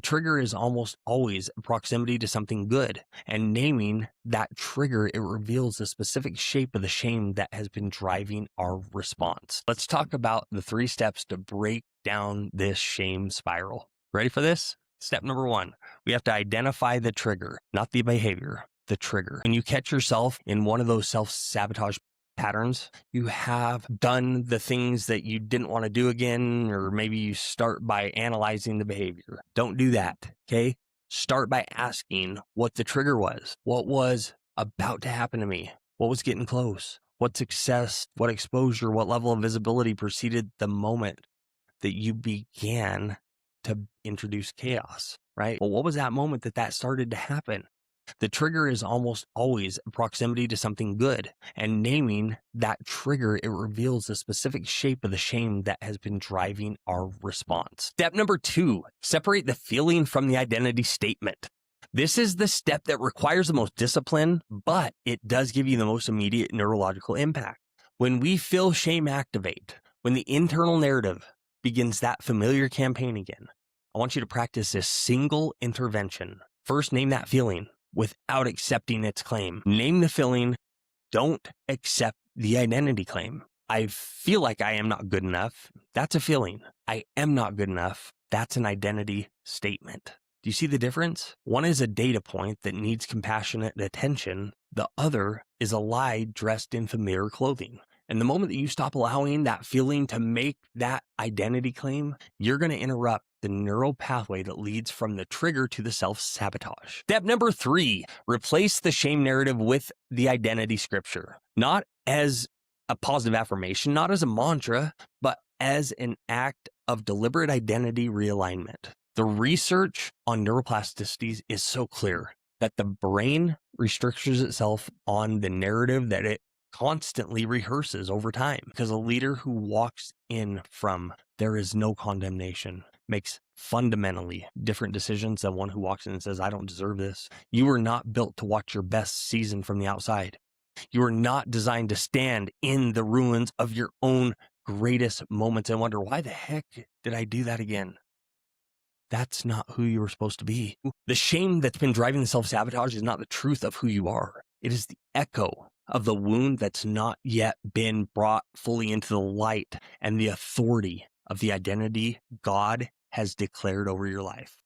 trigger is almost always proximity to something good, and naming that trigger, it reveals the specific shape of the shame that has been driving our response. Let's talk about the 3 steps to break down this shame spiral. Ready for this? Step number 1, we have to identify the trigger, not the behavior, the trigger. When you catch yourself in one of those self-sabotage patterns, you have done the things that you didn't want to do again, or maybe you start by analyzing the behavior. Don't do that, okay? Start by asking what the trigger was. What was about to happen to me? What was getting close? What success, what exposure, what level of visibility preceded the moment that you began to introduce chaos, right? Well, what was that moment that started to happen? The trigger is almost always proximity to something good, and naming that trigger, it reveals the specific shape of the shame that has been driving our response. Step number 2, separate the feeling from the identity statement. This is the step that requires the most discipline, but it does give you the most immediate neurological impact. When we feel shame activate, when the internal narrative begins that familiar campaign again, I want you to practice this single intervention. First, name that feeling without accepting its claim. Name the feeling. Don't accept the identity claim. I feel like I am not good enough. That's a feeling. I am not good enough. That's an identity statement. Do you see the difference? One is a data point that needs compassionate attention. The other is a lie dressed in familiar clothing. And the moment that you stop allowing that feeling to make that identity claim, you're going to interrupt the neural pathway that leads from the trigger to the self-sabotage. Step number 3, replace the shame narrative with the identity scripture. Not as a positive affirmation, not as a mantra, but as an act of deliberate identity realignment. The research on neuroplasticities is so clear that the brain restricts itself on the narrative that it constantly rehearses over time, because a leader who walks in from there is no condemnation makes fundamentally different decisions than one who walks in and says, I don't deserve this. You are not built to watch your best season from the outside. You are not designed to stand in the ruins of your own greatest moments and wonder, why the heck did I do that again? That's not who you were supposed to be. The shame that's been driving the self-sabotage is not the truth of who you are. It is the echo of the wound that's not yet been brought fully into the light and the authority of the identity God has declared over your life.